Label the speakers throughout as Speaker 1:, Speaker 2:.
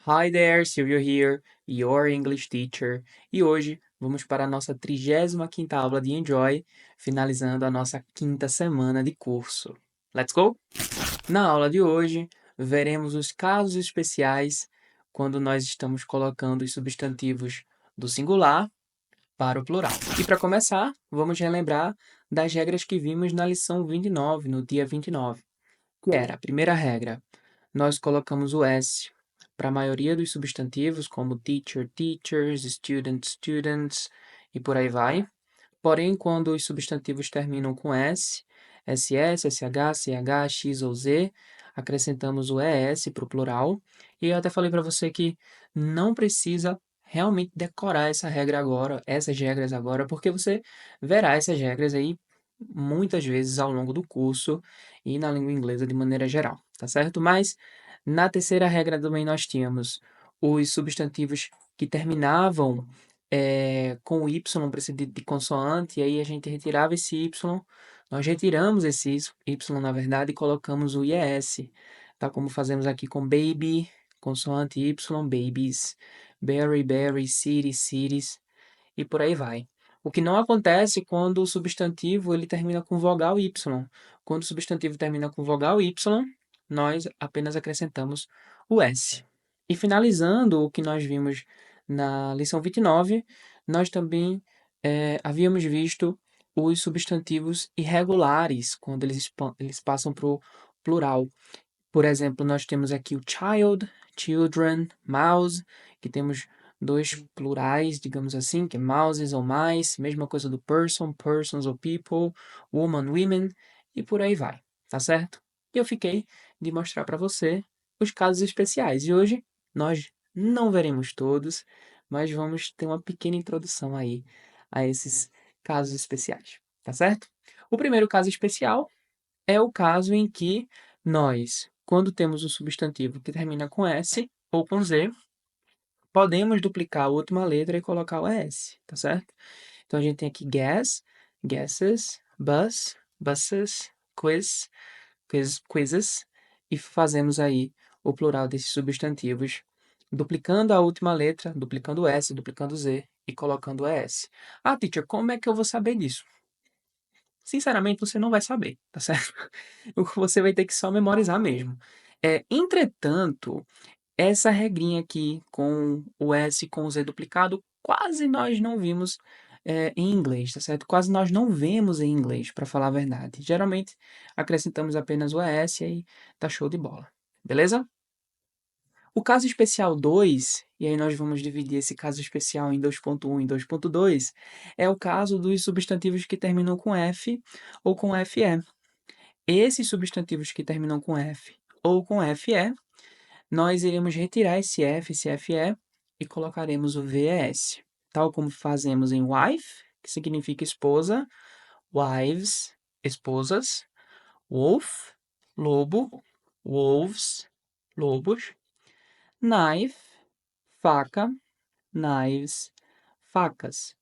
Speaker 1: Hi there, Silvio here, your English teacher. E hoje vamos para a nossa 35ª aula de Enjoy, finalizando a nossa quinta semana de curso. Let's go? Na aula de hoje, veremos os casos especiais quando nós estamos colocando os substantivos do singular para o plural. E para começar, vamos relembrar das regras que vimos na lição 29, no dia 29, que era a primeira regra: nós colocamos o S para a maioria dos substantivos, como teacher, teachers, student, students e por aí vai. Porém, quando os substantivos terminam com S, SS, SH, CH, X ou Z, acrescentamos o ES para o plural. E eu até falei para você que não precisa realmente decorar essa regra agora, essas regras agora, porque você verá essas regras aí muitas vezes ao longo do curso e na língua inglesa de maneira geral, tá certo? Mas na terceira regra também nós tínhamos os substantivos que terminavam com o Y precedido de consoante, e aí a gente retirava esse Y, nós retiramos esse Y, na verdade, e colocamos o IES, tá? Como fazemos aqui com baby, consoante Y, babies, berry, berry, city, cities, e por aí vai. O que não acontece quando o substantivo ele termina com vogal Y. Quando o substantivo termina com vogal Y, nós apenas acrescentamos o S. E finalizando o que nós vimos na lição 29, nós também havíamos visto os substantivos irregulares, quando eles passam para o plural. Por exemplo, nós temos aqui o child, children, mouse, que temos dois plurais, digamos assim, que é mouses ou mice, mesma coisa do person, persons ou people, woman, women, e por aí vai, tá certo? E eu fiquei de mostrar para você os casos especiais. E hoje nós não veremos todos, mas vamos ter uma pequena introdução aí a esses casos especiais, tá certo? O primeiro caso especial é o caso em que nós, quando temos um substantivo que termina com S ou com Z, podemos duplicar a última letra e colocar o S, tá certo? Então a gente tem aqui guess, guesses, bus, buses, quizzes, e fazemos aí o plural desses substantivos, duplicando a última letra, duplicando o S, duplicando o Z e colocando o ES. Ah, teacher, como é que eu vou saber disso? Sinceramente, você não vai saber, tá certo? Você vai ter que só memorizar mesmo. Entretanto, essa regrinha aqui com o S e com o Z duplicado, quase nós não vimos em inglês, tá certo? Quase nós não vemos em inglês, para falar a verdade. Geralmente, acrescentamos apenas o ES e aí tá show de bola. Beleza? O caso especial 2, e aí nós vamos dividir esse caso especial em 2.1 e 2.2, é o caso dos substantivos que terminam com F ou com FE. Esses substantivos que terminam com F ou com FE, nós iremos retirar esse F, esse FE, e colocaremos o VES, tal como fazemos em wife, que significa esposa, wives, esposas, wolf, lobo, wolves, lobos, knife, faca, knives, facas.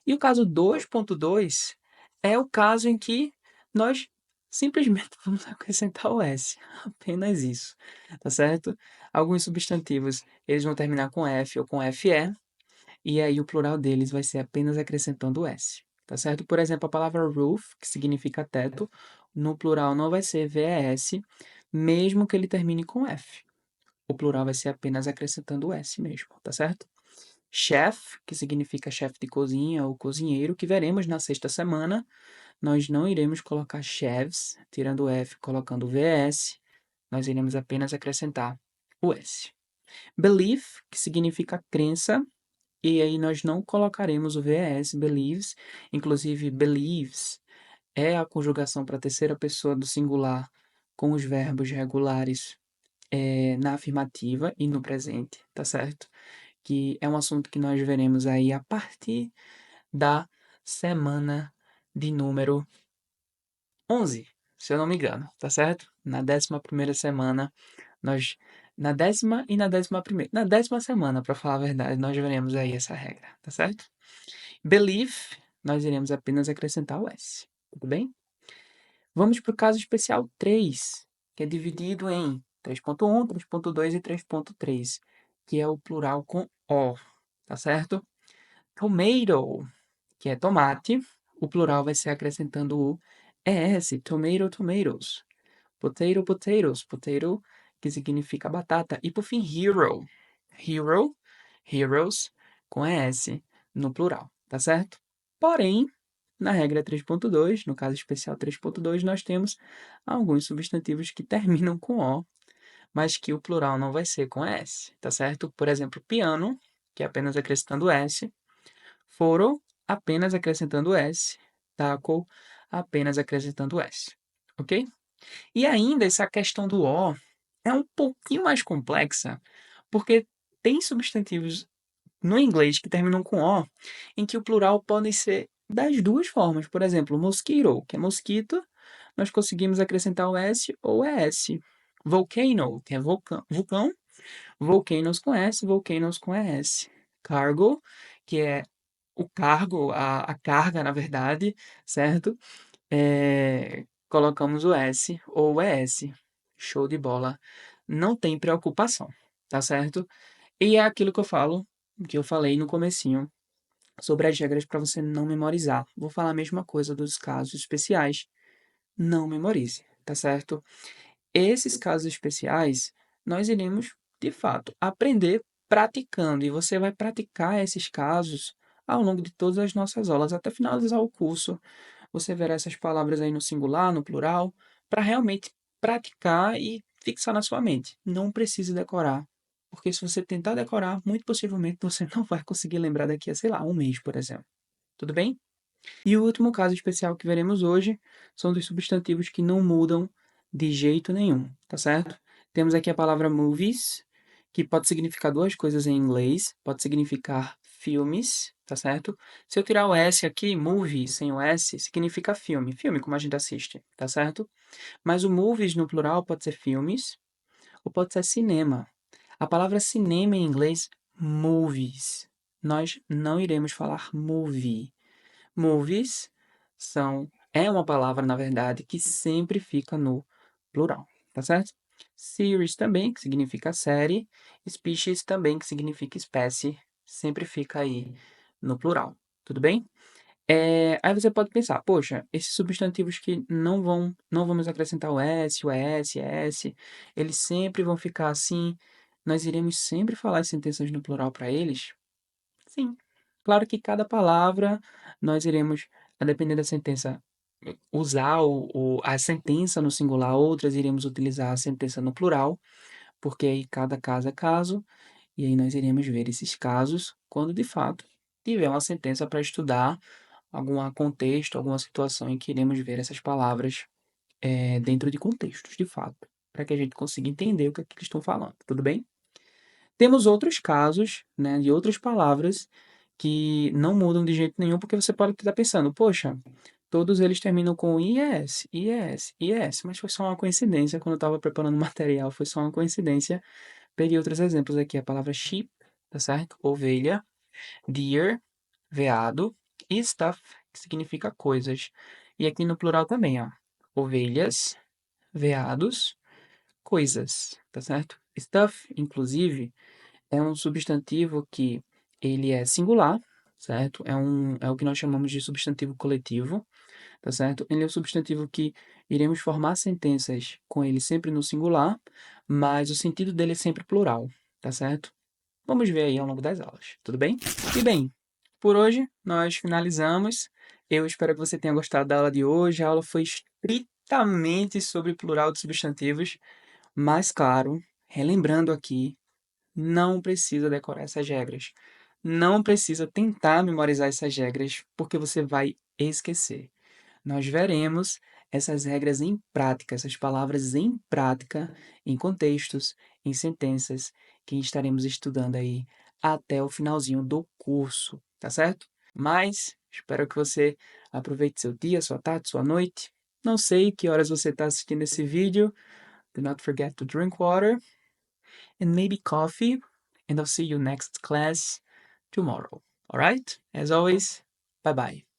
Speaker 1: E o caso 2.2 é o caso em que nós simplesmente vamos acrescentar o S. Apenas isso, tá certo? Alguns substantivos, eles vão terminar com F ou com FE, e aí o plural deles vai ser apenas acrescentando o S, tá certo? Por exemplo, a palavra roof, que significa teto, no plural não vai ser VES, mesmo que ele termine com F. O plural vai ser apenas acrescentando o S mesmo, tá certo? Chef, que significa chefe de cozinha ou cozinheiro, que veremos na sexta semana, nós não iremos colocar chefs, tirando o F, colocando o VS, nós iremos apenas acrescentar o S. Belief, que significa crença, e aí nós não colocaremos o VS, believes, inclusive believes é a conjugação para a terceira pessoa do singular com os verbos regulares na afirmativa e no presente, tá certo? Que é um assunto que nós veremos aí a partir da semana de número 11, se eu não me engano, tá certo? Na 11ª semana, nós na décima e na 11ª, na 10ª semana, para falar a verdade, nós veremos aí essa regra, tá certo? Belief, nós iremos apenas acrescentar o S, tudo bem? Vamos para o caso especial 3, que é dividido em 3.1, 3.2 e 3.3, que é o plural com O, tá certo? Tomato, que é tomate, o plural vai ser acrescentando o ES, tomato, tomatoes. Potato, potatoes, potato, que significa batata. E por fim, hero, hero, heroes, com ES no plural, tá certo? Porém, na regra 3.2, no caso especial 3.2, nós temos alguns substantivos que terminam com O, mas que o plural não vai ser com S, tá certo? Por exemplo, piano, que é apenas acrescentando S, foro, apenas acrescentando S, taco, apenas acrescentando S, ok? E ainda essa questão do O é um pouquinho mais complexa, porque tem substantivos no inglês que terminam com O, em que o plural pode ser das duas formas. Por exemplo, mosquito, que é mosquito, nós conseguimos acrescentar o S ou ES. Volcano, que é vulcão, volcanoes com S, volcanoes com ES. Cargo, que é o cargo, a carga, na verdade, certo? Colocamos o S ou o ES. Show de bola. Não tem preocupação, tá certo? E é aquilo que eu falei no comecinho, sobre as regras para você não memorizar. Vou falar a mesma coisa dos casos especiais. Não memorize, tá certo? Esses casos especiais, nós iremos, de fato, aprender praticando. E você vai praticar esses casos ao longo de todas as nossas aulas, até finalizar o curso. Você verá essas palavras aí no singular, no plural, para realmente praticar e fixar na sua mente. Não precise decorar, porque se você tentar decorar, muito possivelmente você não vai conseguir lembrar daqui a, sei lá, um mês, por exemplo. Tudo bem? E o último caso especial que veremos hoje são dos substantivos que não mudam de jeito nenhum, tá certo? Temos aqui a palavra movies, que pode significar duas coisas em inglês, pode significar filmes, tá certo? Se eu tirar o S aqui, movie sem o S, significa filme, filme como a gente assiste, tá certo? Mas o movies no plural pode ser filmes ou pode ser cinema. A palavra cinema em inglês, movies. Nós não iremos falar movie. Movies é uma palavra, na verdade, que sempre fica no plural, tá certo? Series também, que significa série. Species também, que significa espécie, sempre fica aí no plural, tudo bem? Aí você pode pensar, poxa, esses substantivos que não vamos acrescentar o S, o ES, ES, eles sempre vão ficar assim, nós iremos sempre falar as sentenças no plural para eles? Sim. Claro que cada palavra nós iremos, a depender da sentença, usar a sentença no singular, outras iremos utilizar a sentença no plural, porque aí cada caso é caso, e aí nós iremos ver esses casos quando de fato tiver uma sentença para estudar algum contexto, alguma situação em que iremos ver essas palavras dentro de contextos, de fato, para que a gente consiga entender o que é que eles estão falando, tudo bem? Temos outros casos, né, de outras palavras que não mudam de jeito nenhum, porque você pode estar pensando, poxa, todos eles terminam com IS, IS, IS, mas foi só uma coincidência, quando eu estava preparando o material, foi só uma coincidência. Peguei outros exemplos aqui, a palavra sheep, tá certo? Ovelha, deer, veado, e stuff, que significa coisas. E aqui no plural também, ó, ovelhas, veados, coisas, tá certo? Stuff, inclusive, é um substantivo que ele é singular, certo? É o que nós chamamos de substantivo coletivo, tá certo? Ele é um substantivo que iremos formar sentenças com ele sempre no singular, mas o sentido dele é sempre plural, tá certo? Vamos ver aí ao longo das aulas, tudo bem? E bem, por hoje nós finalizamos. Eu espero que você tenha gostado da aula de hoje. A aula foi estritamente sobre plural de substantivos, mas claro, relembrando aqui, não precisa decorar essas regras. Não precisa tentar memorizar essas regras, porque você vai esquecer. Nós veremos essas regras em prática, essas palavras em prática, em contextos, em sentenças, que estaremos estudando aí até o finalzinho do curso, tá certo? Mas espero que você aproveite seu dia, sua tarde, sua noite. Não sei que horas você está assistindo esse vídeo. Do not forget to drink water and maybe coffee. And I'll see you next class tomorrow. All right? As always, bye bye.